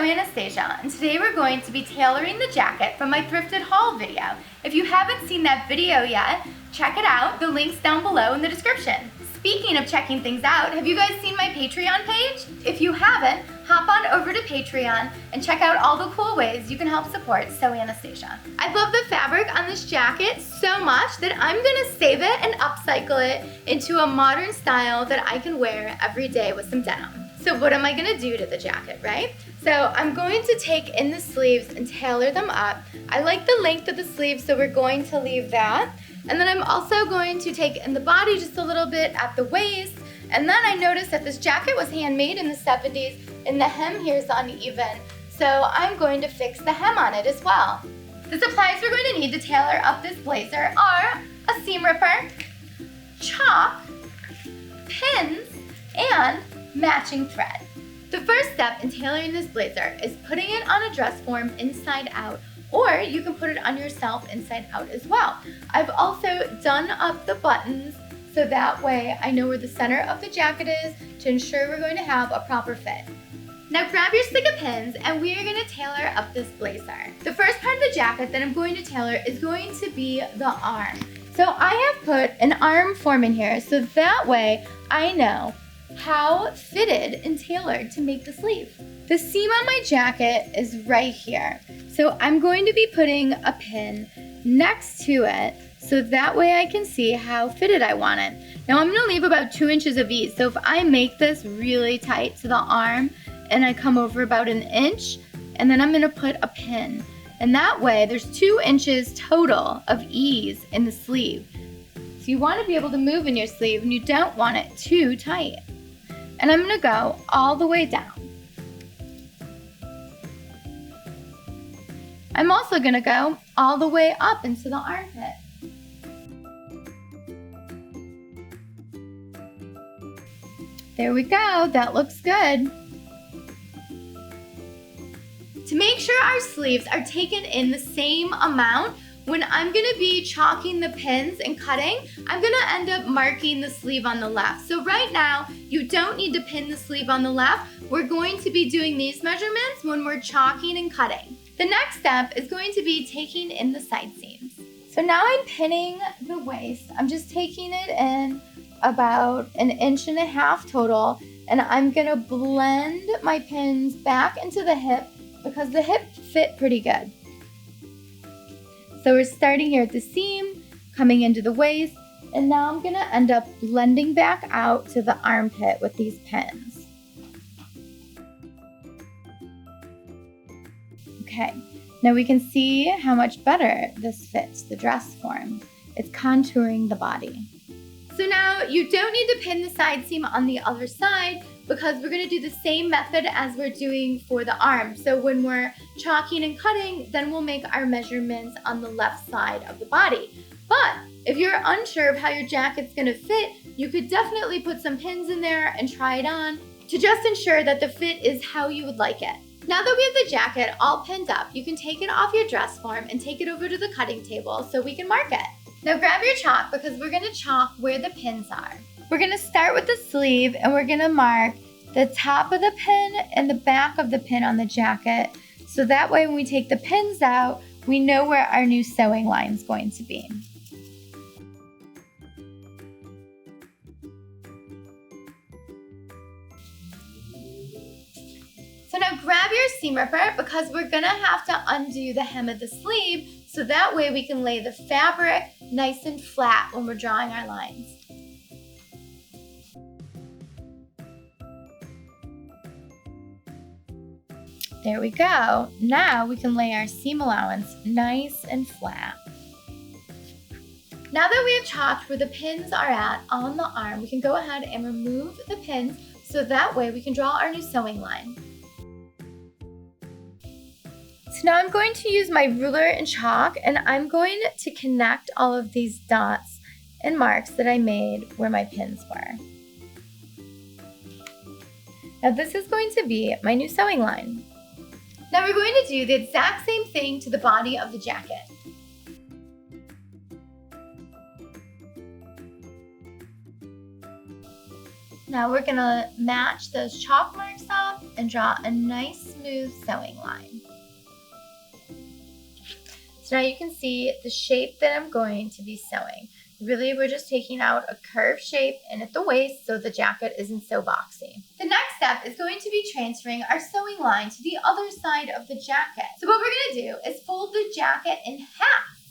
I'm Anastasia, and today we're going to be tailoring the jacket from my thrifted haul video. If you haven't seen that video yet, check it out. The link's down below in the description. Speaking of checking things out, have you guys seen my Patreon page? If you haven't, hop on over to Patreon and check out all the cool ways you can help support Sew Anastasia. I love the fabric on this jacket so much that I'm gonna save it and upcycle it into a modern style that I can wear every day with some denim. So what am I gonna do to the jacket, right? So I'm going to take in the sleeves and tailor them up. I like the length of the sleeves, so we're going to leave that. And then I'm also going to take in the body just a little bit at the waist. And then I noticed that this jacket was handmade in the 70s and the hem here is uneven. So I'm going to fix the hem on it as well. The supplies we're going to need to tailor up this blazer are a seam ripper, chalk, pins, and matching thread. The first step in tailoring this blazer is putting it on a dress form inside out, or you can put it on yourself inside out as well. I've also done up the buttons so that way I know where the center of the jacket is to ensure we're going to have a proper fit. Now grab your stick of pins and we are going to tailor up this blazer. The first part of the jacket that I'm going to tailor is going to be the arm. So I have put an arm form in here so that way I know how fitted and tailored to make the sleeve. The seam on my jacket is right here. So I'm going to be putting a pin next to it so that way I can see how fitted I want it. Now I'm gonna leave about 2 inches of ease. So if I make this really tight to the arm and I come over about 1 inch, and then I'm gonna put a pin. And that way there's 2 inches total of ease in the sleeve. So you wanna be able to move in your sleeve and you don't want it too tight. And I'm gonna go all the way down. I'm also gonna go all the way up into the armpit. There we go, that looks good. To make sure our sleeves are taken in the same amount, when I'm gonna be chalking the pins and cutting, I'm gonna end up marking the sleeve on the left. So right now, you don't need to pin the sleeve on the left. We're going to be doing these measurements when we're chalking and cutting. The next step is going to be taking in the side seams. So now I'm pinning the waist. I'm just taking it in about 1.5 inches total, and I'm gonna blend my pins back into the hip because the hip fit pretty good. So we're starting here at the seam, coming into the waist, and now I'm gonna end up blending back out to the armpit with these pins. Okay, now we can see how much better this fits the dress form. It's contouring the body. So now you don't need to pin the side seam on the other side because we're gonna do the same method as we're doing for the arm. So when we're chalking and cutting, then we'll make our measurements on the left side of the body. But if you're unsure of how your jacket's gonna fit, you could definitely put some pins in there and try it on to just ensure that the fit is how you would like it. Now that we have the jacket all pinned up, you can take it off your dress form and take it over to the cutting table so we can mark it. Now grab your chalk because we're gonna chalk where the pins are. We're gonna start with the sleeve and we're gonna mark the top of the pin and the back of the pin on the jacket. So that way when we take the pins out, we know where our new sewing line is going to be. So now grab your seam ripper because we're gonna have to undo the hem of the sleeve so that way we can lay the fabric nice and flat when we're drawing our lines. There we go. Now we can lay our seam allowance nice and flat. Now that we have chalked where the pins are at on the arm, we can go ahead and remove the pins so that way we can draw our new sewing line. So now I'm going to use my ruler and chalk and I'm going to connect all of these dots and marks that I made where my pins were. Now this is going to be my new sewing line. Now we're going to do the exact same thing to the body of the jacket. Now we're gonna match those chalk marks up and draw a nice smooth sewing line. So now you can see the shape that I'm going to be sewing. Really, we're just taking out a curved shape in at the waist so the jacket isn't so boxy. The next step is going to be transferring our sewing line to the other side of the jacket. So what we're gonna do is fold the jacket in half.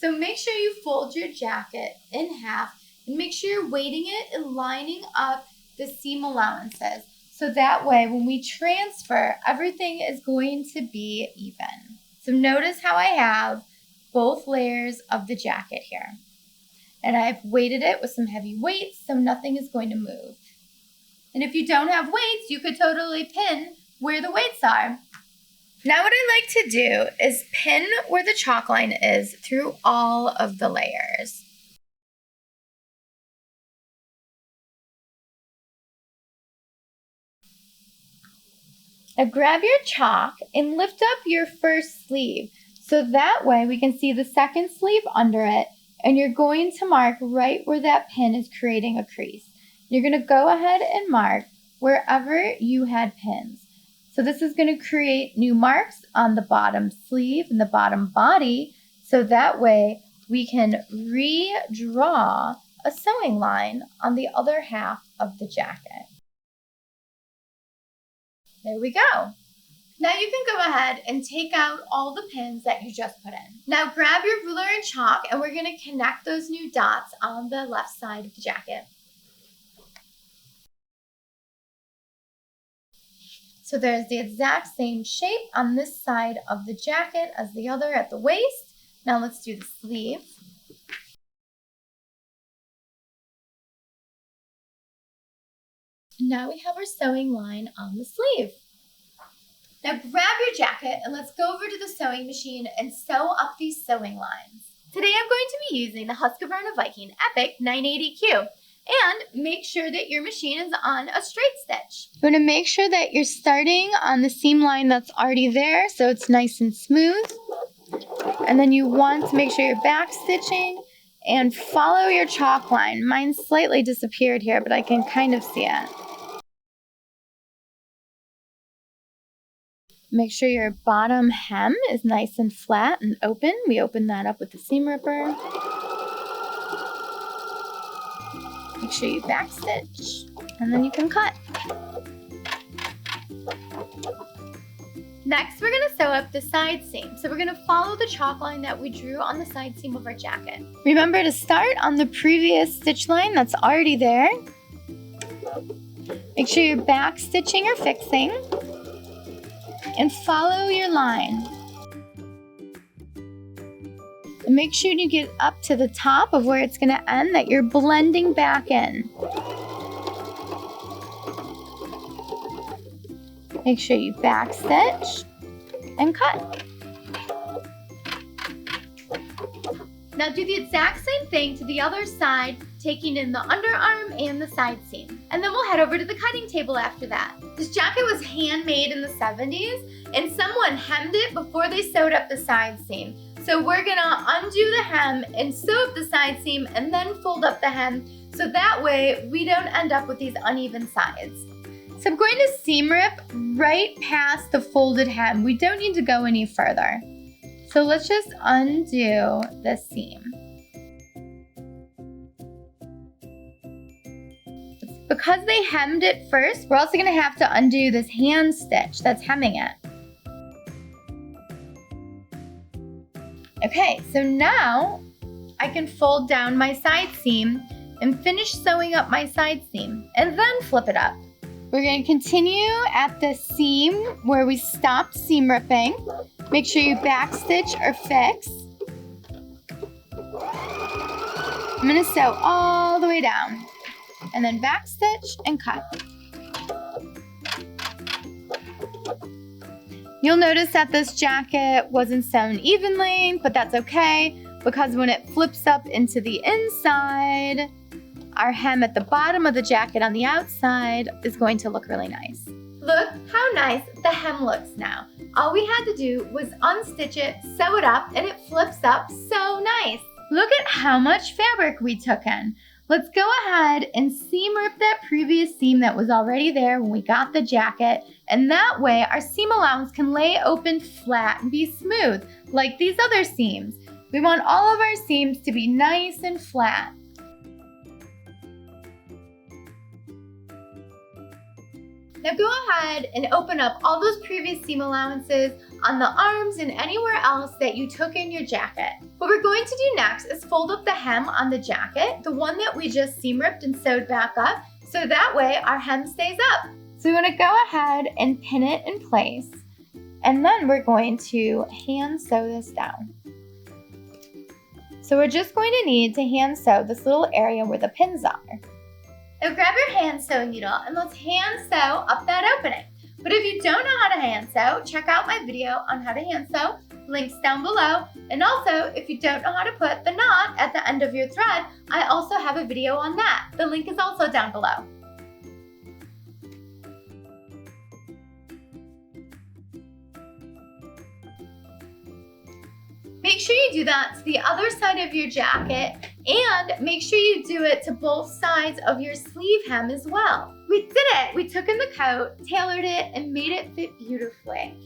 So make sure you fold your jacket in half and make sure you're weighting it and lining up the seam allowances. So that way, when we transfer, everything is going to be even. So notice how I have both layers of the jacket here. And I've weighted it with some heavy weights so nothing is going to move. And if you don't have weights, you could totally pin where the weights are. Now what I like to do is pin where the chalk line is through all of the layers. Now grab your chalk and lift up your first sleeve so that way we can see the second sleeve under it, and you're going to mark right where that pin is creating a crease. You're going to go ahead and mark wherever you had pins. So this is going to create new marks on the bottom sleeve and the bottom body, so that way we can redraw a sewing line on the other half of the jacket. There we go. Now you can go ahead and take out all the pins that you just put in. Now grab your ruler and chalk and we're going to connect those new dots on the left side of the jacket. So there's the exact same shape on this side of the jacket as the other at the waist. Now let's do the sleeve. Now we have our sewing line on the sleeve. Now grab your jacket and let's go over to the sewing machine and sew up these sewing lines. Today I'm going to be using the Husqvarna Viking Epic 980Q. And make sure that your machine is on a straight stitch. You want to make sure that you're starting on the seam line that's already there so it's nice and smooth. And then you want to make sure you're back stitching and follow your chalk line. Mine slightly disappeared here, but I can kind of see it. Make sure your bottom hem is nice and flat and open. We open that up with the seam ripper. Make sure you back stitch, and then you can cut. Next, we're going to sew up the side seam. So we're going to follow the chalk line that we drew on the side seam of our jacket. Remember to start on the previous stitch line that's already there. Make sure you're back stitching or fixing, and follow your line. And make sure you get up to the top of where it's going to end, that you're blending back in. Make sure you back stitch and cut. Now do the exact same thing to the other side, taking in the underarm and the side seam. And then we'll head over to the cutting table after that. This jacket was handmade in the 70s, and someone hemmed it before they sewed up the side seam. So we're gonna undo the hem and sew up the side seam and then fold up the hem so that way we don't end up with these uneven sides. So I'm going to seam rip right past the folded hem. We don't need to go any further. So let's just undo the seam. Because they hemmed it first, we're also gonna have to undo this hand stitch that's hemming it. Okay, so now I can fold down my side seam and finish sewing up my side seam and then flip it up. We're going to continue at the seam where we stopped seam ripping. Make sure you back stitch or fix. I'm going to sew all the way down and then back stitch and cut. You'll notice that this jacket wasn't sewn evenly, but that's okay because when it flips up into the inside, our hem at the bottom of the jacket on the outside is going to look really nice. Look how nice the hem looks now. All we had to do was unstitch it, sew it up, and it flips up so nice. Look at how much fabric we took in. Let's go ahead and seam rip that previous seam that was already there when we got the jacket, and that way our seam allowance can lay open flat and be smooth like these other seams. We want all of our seams to be nice and flat. Now go ahead and open up all those previous seam allowances on the arms and anywhere else that you took in your jacket. What we're going to do next is fold up the hem on the jacket, the one that we just seam ripped and sewed back up, so that way our hem stays up. So we want to go ahead and pin it in place, and then we're going to hand sew this down. So we're just going to need to hand sew this little area where the pins are. Now grab your hand sewing needle and let's hand sew up that opening. But if you don't know how to hand sew, check out my video on how to hand sew, links down below. And also, if you don't know how to put the knot at the end of your thread, I also have a video on that. The link is also down below. Make sure you do that to the other side of your jacket, and make sure you do it to both sides of your sleeve hem as well. We did it! We took in the coat, tailored it, and made it fit beautifully.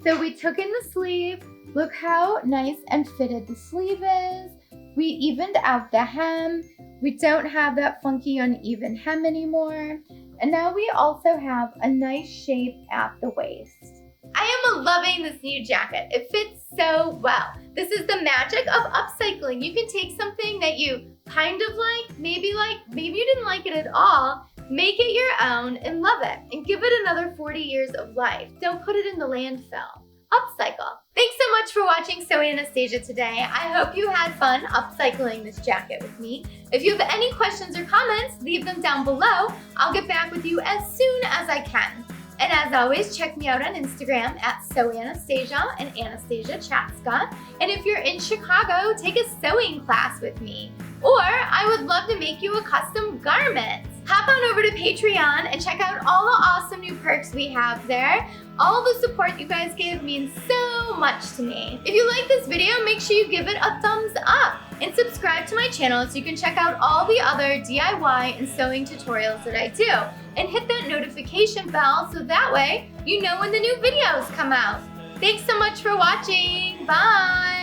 So we took in the sleeve. Look how nice and fitted the sleeve is. We evened out the hem. We don't have that funky uneven hem anymore. And now we also have a nice shape at the waist. I am loving this new jacket. It fits so well. This is the magic of upcycling. You can take something that you kind of maybe you didn't like it at all, make it your own and love it, and give it another 40 years of life. Don't put it in the landfill. Upcycle. Thanks so much for watching Sew Anastasia today. I hope you had fun upcycling this jacket with me. If you have any questions or comments, leave them down below. I'll get back with you as soon as I can. And as always, check me out on Instagram at Sew Anastasia and Anastasia Chatzka. And if you're in Chicago, take a sewing class with me. Or I would love to make you a custom garment. Hop on over to Patreon and check out all the awesome new perks we have there. All the support you guys give means so much to me. If you like this video, make sure you give it a thumbs up and subscribe to my channel so you can check out all the other DIY and sewing tutorials that I do. And hit that notification bell so that way you know when the new videos come out. Thanks so much for watching. Bye!